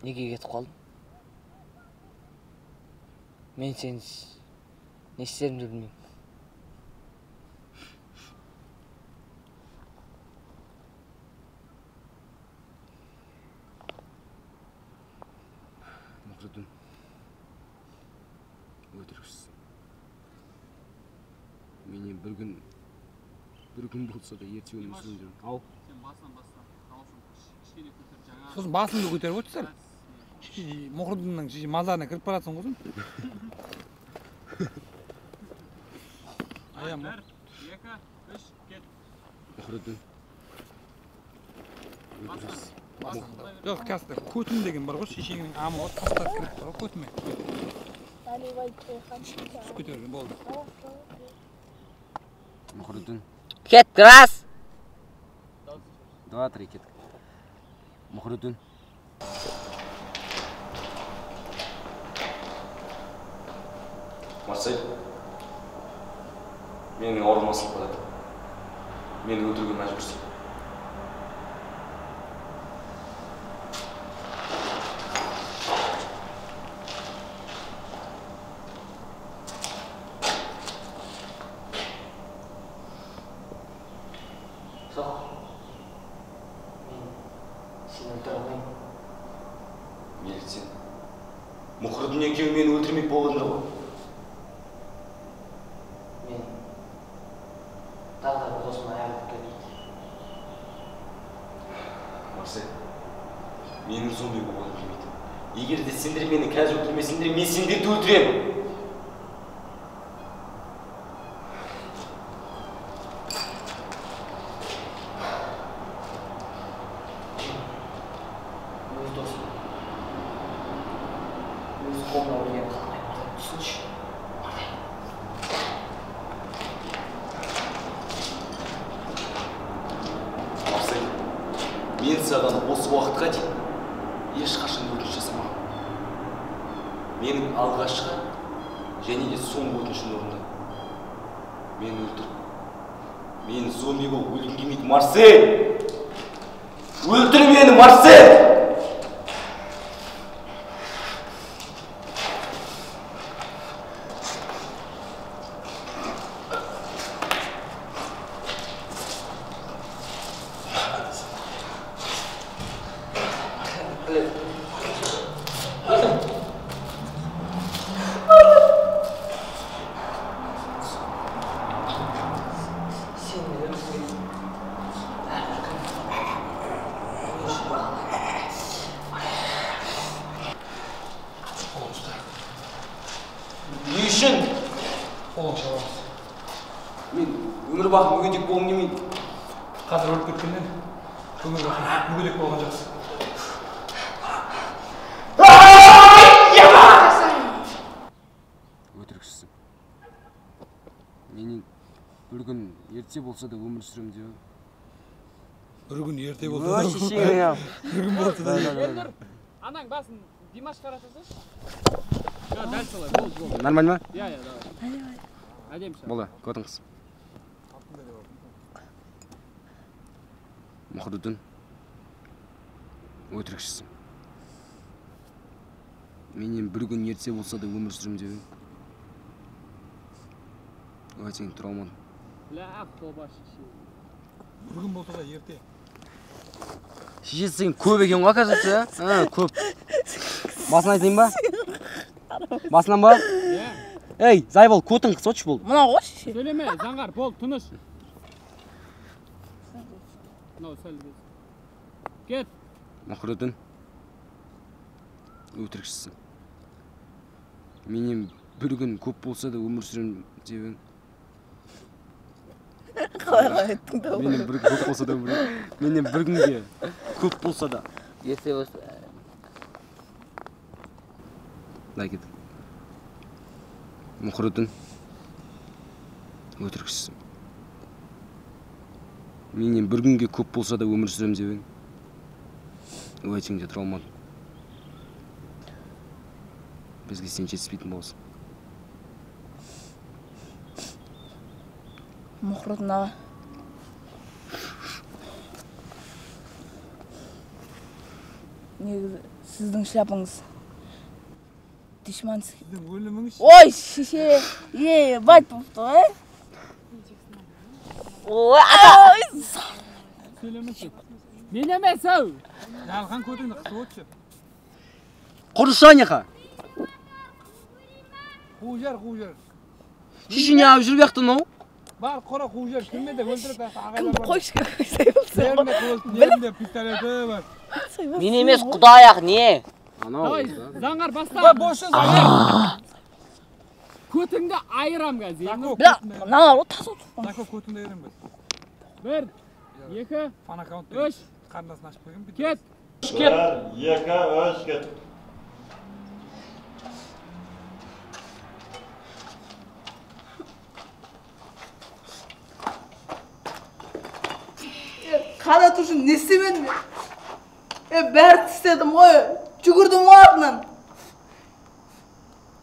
Неге кетіп қалдың? Мен сені не істерімді білмеймін. Мақсатым, өтіріксіз. Менен бір күн болса да ерте өмір сүрейін деп. Ау. Сен басынан кішкене көтер жаңа. Сосын басыңды көтеріп отырсыздар. Мұқырдыңның мазарына кіріп барасың ғой. Аям. 1, 2, 3, кет. Мұқырдың. Жоқ, қазір көтім деген бар ғой, шешеңнің амы тастап кіріп бар ғой көтіме. Түс көтерген болды. Мұқырдың. Кет, раз! 2, 3, кет. Мұқырдың. Марсель, менің ауырым асылып барады. Мені өлтіруге мәжбүрсің. Жоқ. Мен сені өлтіре алмаймын. Неліктен? Мұқырдың екеуі мені өлтірмек болғандар ғой. Мен тағы да бір досыма айырылып кетті. Марсель, менің зомби болғаным келмейді. Егер де сендер мені қазір өлтірмесеңдер, мен сендерді өлтіремін. Өз досым. Өз қолына өлген қалмай барды, түсінші. Марсель, мен саған осы уақытқа дейін ешқашан өтініш жасамағам. Менің алғашқы және де соңғы өтінішімді орында. Мені өлтір. Мен зомби болып өлгім келмейді, Марсель! Өлтір мені, Марсель! Не үшін? Қолың шабамыз. Мен өмір бақи мүгедек болғым келмейді. Қазір өліп кеткеннен өмір бақи мүгедек болған жақсы. Өтірікшісің. Менен бір күн ерте болса да өмір сүремін деп. Бір күн ерте болса да бір күн болса да. Елдер, анаң басын Димаш қаратасыз? Ja, дәл солай, болды. Нормально ма? Ja, давай. Әдемі. Болды, көтіңіз. Мұқырдың өтірікшісің. Менен бір күн ерте болса да өмір сүремін деп. Өйтсең тұра алмадым. Бір күн болса да ерте. Шешесі сен көп екен ғой, кажется, көп. Басын айтайын ба? Басынан ба? Ей, Зайбол, көтің қысоч бол. Мына ғой шеше. Сөйлеме, заңғар, бол, тыныш. Мынау сәл кет. Кет. Мұқырдың өтірікшісің. Менен бір күн көп болса да өмір сүремін деп. Қалай тыңдау. Менен бір күн көп болса да менен бір күнге көп болса да. Ерте болса. Дай кет. Мұқырдың өтірікшісің. Менен бір күнге көп болса да өмір сүремін деп. Өйтсең де тұра алмадым. Бізге сен жетіспейтін боласың. Мұқырдың аға. негізі сіздің шляпаңыз дешманский. Сіздің өліміңіз. Ой, шеше. Бать болыпты ғой. Ой, Сөйлемеші. Мен емес ау. Жалған көтіңді қысып өтші. Құрышаняха. Қужар. Шишін яғып жүріп яқтың оу? Бар қора қужар. Кімме де өлтіріп тақта кім ағайлар бар. қойшы болса. Жерінде қылып, жерінде пистолеті бар. Мен емес құдай ақ не? Анау. Давай, заңғар баста. Ба, бошы заңғар. Көтіңді айырам қазір. Бля, мыналар ғой тас отырып. Зако көтіңді ерінбіз. 1, 2, Фан аккаунт 3, қарындасын ашып қойған. кет. 1, 2, 3, кет. Қада тұршын, не істемедім мен? Бәрі тістедім ғой, жүгірдім ғой артынан.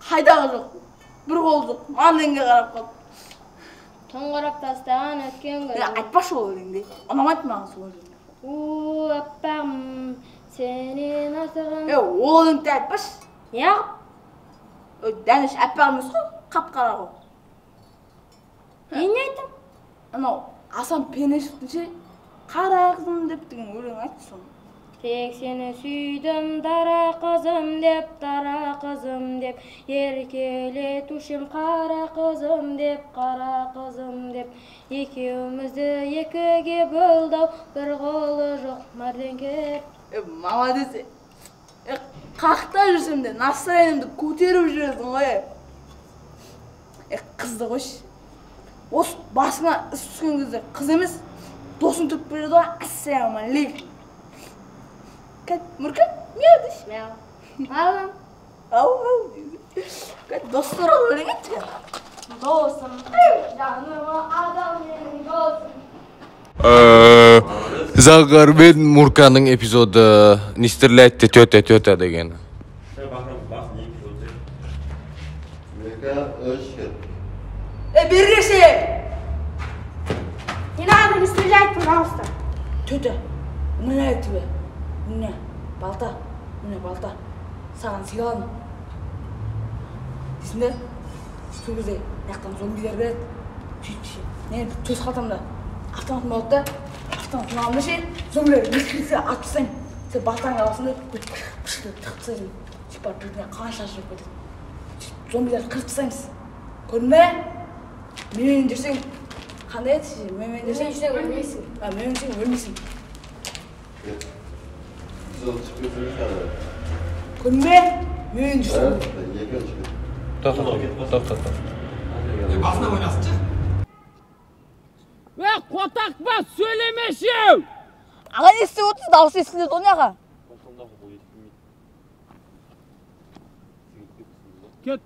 Қайдағы жоқ, бір қол жоқ, анденге қарап қалып. Тоңғырап тастаған өткен күн. Айтпашы ол өлеңді, ұнамайды маған сол өлең. Аппағым, сенен артығым. Ол өлеңді айтпашы. Неғып? Дәнеш аппақ емес қой, қап-қара ғой. Не айтым? Анау Асан Пенешевтің ше, қара қызым деп деген өлең айтты соны. Тек сені сүйдім, дара қызым деп, еркелетушім қара қызым деп, екеумізді екіге бөлдау, бір қолы жоқ марденкер. Молодец. Қақта жүрсем де настроениемді көтеріп жүресің ғой. Қызды қойшы. Осы басыңа іс түскен кезде қыз емес, досын тұрып береді ғой, ассалаумалейкум. Кәт, мүркет, мяу дейші. Мяу. Алым. Ау дейді. Кәт, достар ол өлең етті. Досым, жаныма адам менің досым. Зағар мен Мурканың эпизоды не стреляйте тётя деген. Бергеше! Не надо, не стрелять, пожалуйста. Тетя, міне тебе. Міне, балта. Саған сыйладым. Дейсің сол кезде яқтан зомбилер келеді. Мен төс қалтамда автоматым болады да, автоматым аламын ше, зомбилер келсе атып тастаймын. Сен балтаңа аласың да, пышты тығып тастаймын. Типа біріне қан шашырып кетеді. Зомбилерді қырып тастаймыз. Көрдің бе? Менімен жүрсең қандай еді ше? Менімен жүрсең өлмейсің. Менімен жүрсең өлмейсің. Көрдің бе? Менімен жүрсең. Тоқта. Басына ойнасыншы. Қотақпа, сөйлемеші! Аға не істеп отырсыз? Дауыс естіледі оны аға. Кет.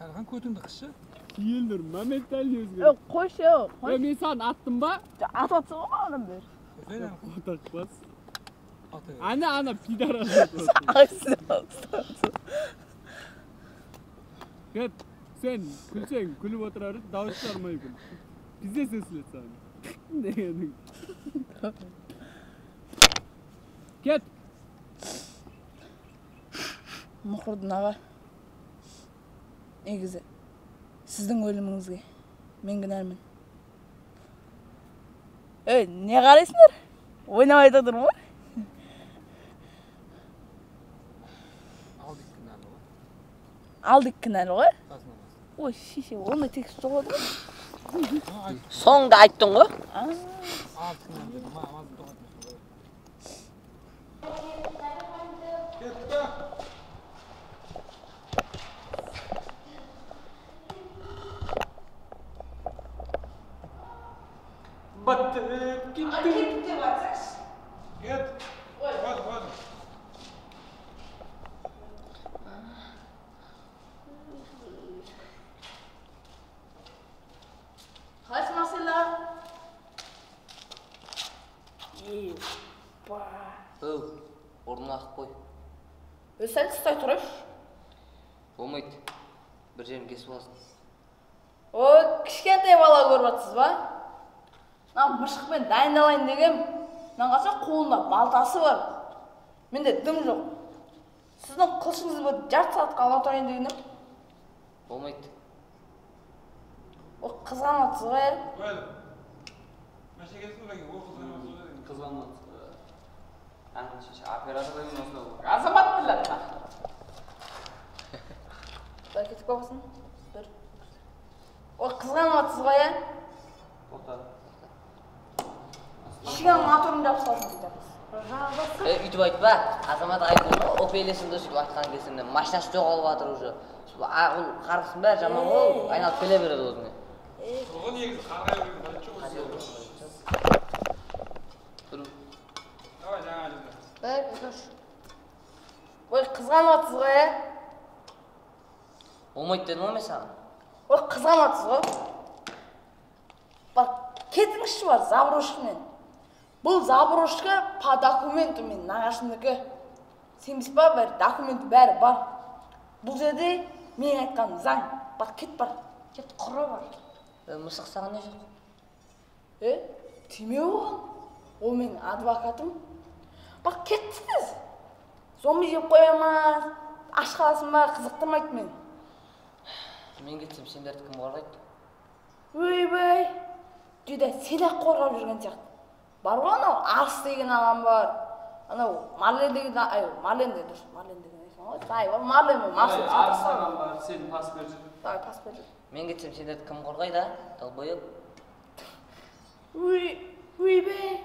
Жалған көтіңді қысшы. Елдір, моментально өзгер. Қойшы, Мен саған аттым ба? атып атсың ғой маған бер. Қотақпас. Аты. Ана пидара жатыр. Кет, сен күлсең күліп отырар, дауыс шығармай күл. Бізде сөзілет саған. Дегенің. Кет. Мұқырдың аға. Негізі, сіздің өліміңізге мен кінәлімін. Не қарайсыңдар? Ойнамай тұрдың ғой? Алдық кінәлі ғой? Ой, шеше, оны текст жоғады ғой? Соңда айттың ғой? Батырып кеттің. Кет. Бады. Қалайсың Марселла? Орнына ақып қой. Сәл тұстай тұрыш. Болмайды. Бір жерін кесіп аласың. Кішкентай бала көріп жатсыз ба? Мышықпен дайындалайын дегем. Мен қараса қолында балтасы бар. Менде дым жоқ. Сіздің қылышыңызды бір жарты сағатқа ала тұрайын дегенім. Болмайды. Ол қызғанатсыз ғой. Böyle. Başa gelsin bakayım. O kızın. Қызғанмады. Аңшышы оператор деген осынау. Азамат біледі. Дай кетіп қалсын. Бір. Ол қызғанатсыз ғой. Тоқта. Шыған моторын жабып салсын дейді. Үйтіп айтпа. Азамат айтты ғой, опелесімді сөйтіп айтқан кезінде машинасы жоғалып жатыр уже. Бұл қарғысын бәрі жаман ғой, айналып келе береді өзіне. Oğlum niye kızı kargaya veriyorsun? Hadi çok olsun. Давай жаңа жерде. Дай, көш. Ой, қызғанатсыз ғой. Болмайды дедім ғой мен саған. Ой, қызғанатсыз ғой. Бар, кетіңізші бар, заброшкамен. Бұл заброшка по документу мен нағашымдікі. Сенбіз ба, бір документі бәрі бар. Бұл жерде мен айтқан заң. Бар, кет бар. Кет құры бар. Мысық саған не жоқ? Тимеу оған. Ол менің адвокатым. Бар, кеттіңіз. Зомби жеп қоямыз. Аш қаласын ба, қызықтырмайды мен. Мен кетсем сендерді кім қорғайды? Өй-бөй. Жүйде селақ қорғап жүрген сияқты. Бар ғой анау Арыс деген ағам бар. Анау Марлен деген, Марлен де дұрыс. Марлен деген екен ғой. Тай бар, Марлен мен Марсел. Арыс ағам бар, сен пас бер. Дай, пас бер. Мен кетсем сендерді кім қорғайды, долбоеб? Өй-бөй.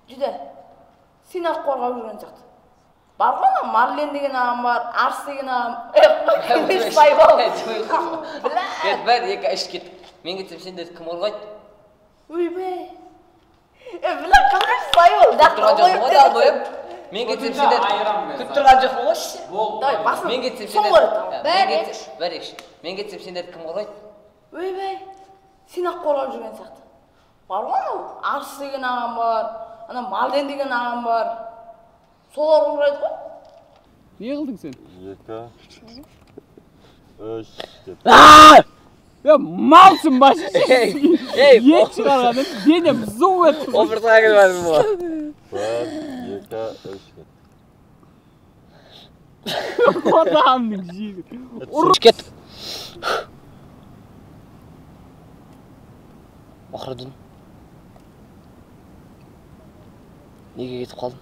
Жүйде селақ қорғап жүрген сияқты. Бар ғой анау Марлен деген ағам бар, Арыс деген ағам. Кет бәр, екі іш кет. Мен кетсем сендерді кім қорғайды? Өй-бөй. Біле қалай сайыл. Күт тұрған жоқпын ғой, долбоеб. Мен кетсем сендерді күт тұрған жоқпын ғой. Дай, басын. Мен кетсем сендерді. Бәр екші. Мен кетсем сендерді кім қорғайды? Өй-бөй. Селақ қорғап жүрген сияқты. Бар ғой анау Арыс деген ағам бар, анау Марлен деген ағам бар. Солар қорғайды ғой. Не қылдың сен? 2, 3, 4. Ya malsın başı. Ey, Ye çıkaralım. Benim zuvvet. O bir tane gelmedi bu. 1, 2, 3, 4. Odamlık şey. Ket. Махрудин. Неге кетіп қалдың?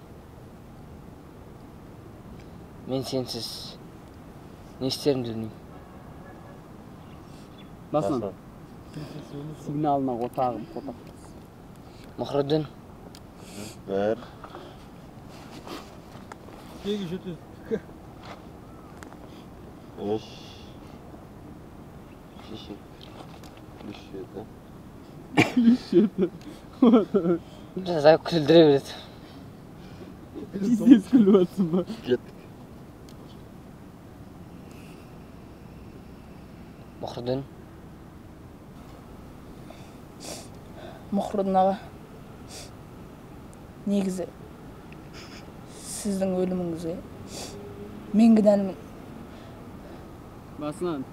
Мен сенсіз не істерімді білмеймін. Basın. Signalına otağım. Махрудин. Ver. Yegi şutu. 3, 6, 7. Зайып күлдіре береді. Siz külüyorsun bak. Git. Махрудин. Мұхрудин аға, негізі сіздің өліміңізге мен кінәлімін. Basın.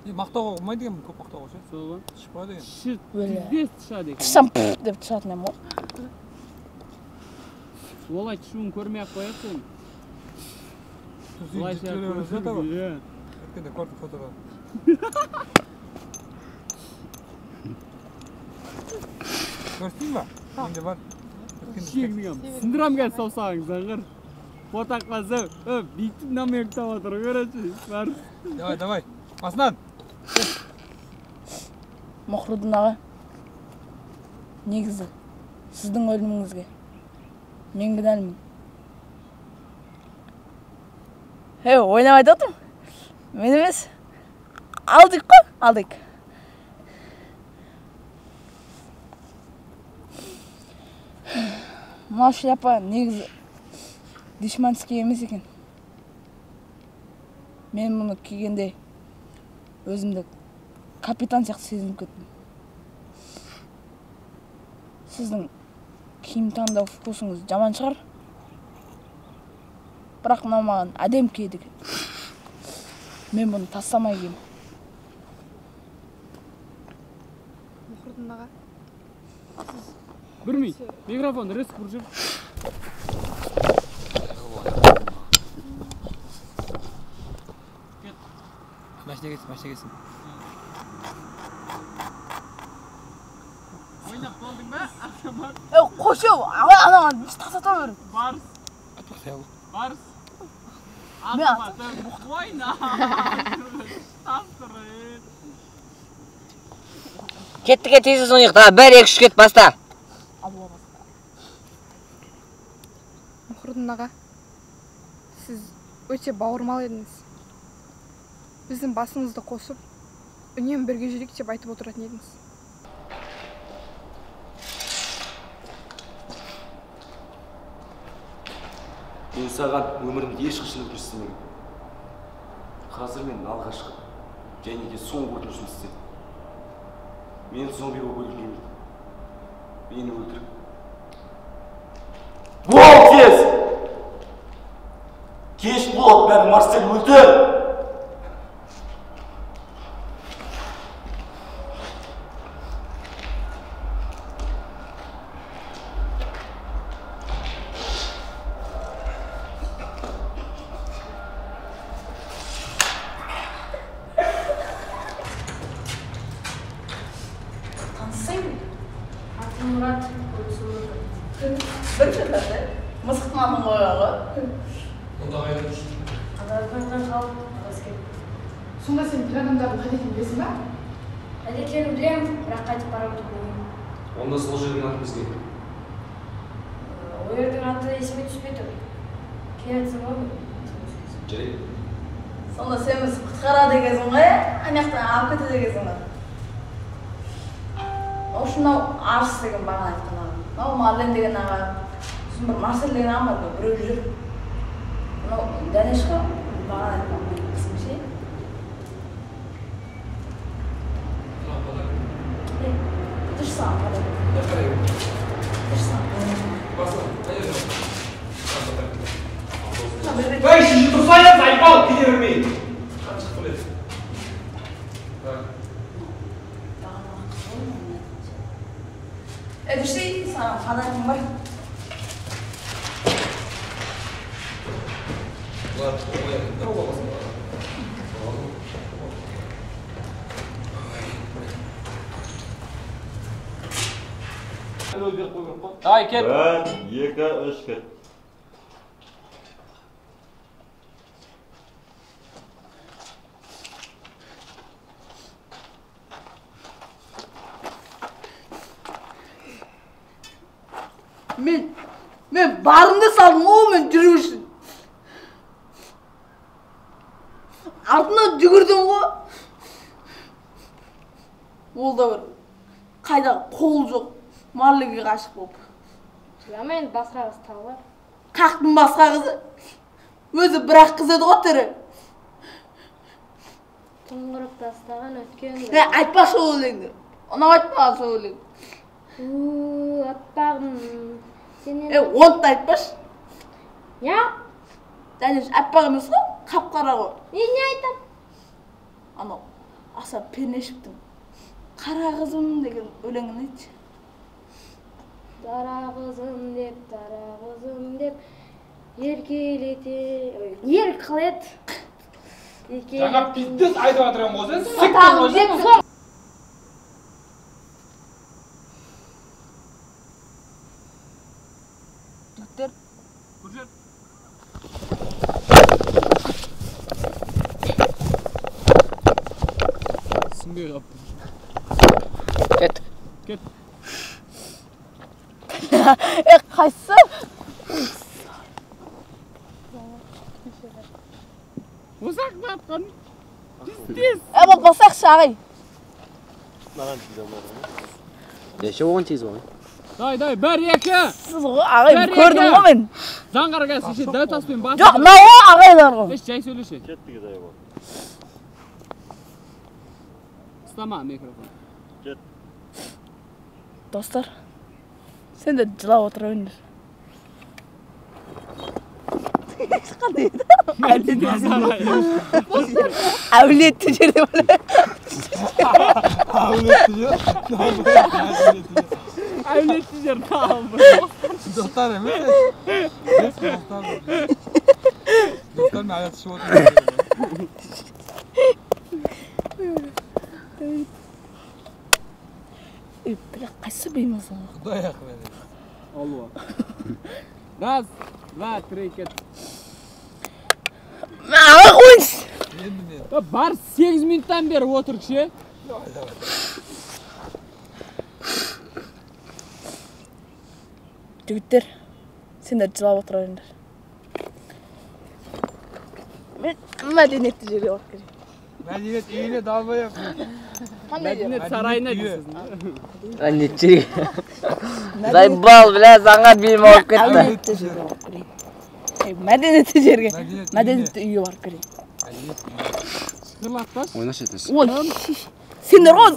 Мақтауға болмайды деген көп мақтауға ше. Сол ғой. Шықпа деген. Шыт. Өлі. Тез тышады екен. Тышсам деп тышатын ем ғой. Олай тышуын көрмей ақ қоясың. Олай Түзі жата ғой. Иә. Өткенде көрдік фотода. Көрсің ба? Менде бар. Шегінген. Сындырам кәл саусағыңыз аңғыр. Фотоқласы. Бүйтіп намек таватыр. Көрәші. Бар. Давай, давай. Басынан. Мұхрудин аға, негізі сіздің өліміңізге мен кінәлімін. Ойнап айтып отырмын. Мен емес. Алдық қой, алдық. Мынау шляпа негізі дешманский емес екен. Мен мұны кигенде өзімді капитан сияқты сезініп кеттім. Сіздің киім таңдау вкусыңыз жаман шығар. Бірақ мынау маған әдем киеді екен. Мен бұны тастамай киемін. Мұхрудин аға, Burmay. Mikrofonni risk burjib. Mashina ketsin. O'ynab qoldingmi? Ahsamat. Qo'shib, ana tasataver. Bars. To'xtayol. Bars. Ahsamat. O'yna. Tasdirin. Ketdi tez o'ynaydi. 1-2 ket basta. Muhriddin ağa, siz o'ta bauırmal ediniz. Bizning basımızda qo'shib, uniyam birga jurik deb aytib o'tirgan edingiz. Men sаған өмірімде ешқашан көрсетпеймін. Қазір мен алғашқы және де соңғы өтінішімді істедім. Мен зомби болып өлгенмін. Мені өлтіріп. Бол тез! Кеш болады, бәрі Марсель өлтір! Murat, bir şekilde mızıkmanın oyağı. Onda hayırlı olsun. Сонда сен бір адамдардың қадетін білесің ба? Әдеттерін білемін, бірақ қайтып барамын білмеймін. Onda сол жердің аты бізге. Ол жердің аты есіме түспей тұр. Келесің ғой? Жарайды. Сонда sen bizi құтқарады екенсің ғой, анаяқтан алып кетеді екенсің ғой. Шунау арыс деген бағана айтқан аға. Мынау Марлен деген аға, сосын бір Марсель деген аға бар, біреу жүр. Мынау Дәнешқа бағана айтқан кісім ше. Дұрсан қадай. Дұрсан. Эй, сіз тұрсайын, айбал, кете бермей! Қаншық біледі? Düştü, sana kadar var. Ulan, ne olamazsın bana? Давай, кет. 1, 2, 3 ket. Men barında saldım o men yürüyüşün. Ardına dügürdüm o. Ол да бір қайда қол жоқ, Марлеге ғашық болып. Ama енді басқа қыз тағы бар. Қақтың басқа қызы. Өзі бір-ақ қыз еді ғой тірі. Тұңғырып тастаған өткен. Айтпашы ол өлеңді. Ұнап айтпашы сол өлең. Аппағым. Оны да айтпашы. Я? Дәнеш аппақ емес қой, қап-қара ғой. Не айтам? Анау аса Пернешевтің қара қызым деген өлеңін айтшы. Дара қызым деп еркелете, еркілет. Жаңа пиздес айтып атырам ғой сен. Сиктен ғой. Жігіттер, Burjat. Түсінбей қапты. Ket. Кет. қайсы? Осақ батқан. Пиздес. Басақшы ағай. Неше болған тез болған? Дай, 1-2. Сіз ғой ағай, көрдім ғой мен. Заңғарға сеше дәу таспен басып. Жоқ, мынау ғой ағайлар ғой. Еш жай сөйлеші. Ketdik ey bol. Ұстама микрофон. Достар, сен де жылап отыра беріңдер. Қандай еді? Әулетті жерде бөлі. Әулетті жер? Әулетті жер тағы бір. Dostlar emas. Dostlar. Dostlar mı ayatışıp oturuyor? Бірақ қайсы беймаза. Xudo yoq beradi. Alva. Раз, два, три, кет. Аға қойыңыз. Endi men. Бар 8 минуттан бері отырық ше. Жігіттер, сендер жылап отырарыңдар. Мен мәдениетті жерге барып келейін. Мәдениет үйіне далбайық. Мәдениет сарайына дейсіз. Нече. Зайбал бля заңа бейім алып кетті. Мәдениетті жерге барып келейін. Мәдениетті жерге, мәдениетті үйге барып келейін. Шықырлатпаш. Ойнаш етесің. Ой, сендер ғой.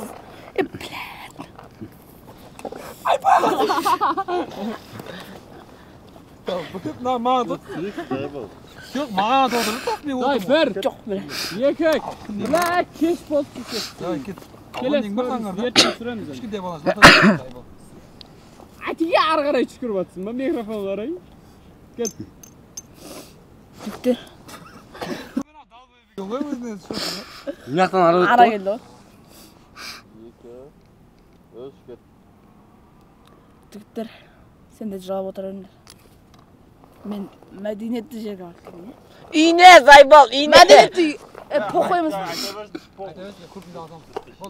Mağaza tut. Yok mağaza oturur tak ne Дай, oldu? бір, Жоқ, біле. екі, бля, кеш болып кетті. Ya git. Келесі Amanın bakаңlar da. ертең түсіреміз. Üç günde balası. Әтеге ары қарай түшкіріп жатсың ба, микрофон қарай. Кет. Жігіттер, Yok özüne şu. Мынаяқтан ары ара келді ғой. Жігіттер, сендер жылап отырарыңдар. Мен мәдениетті жерге барып келейін. Үйне Зайбал, үйне. Мәдениетті үй, похуй емес. Kurpun adam. O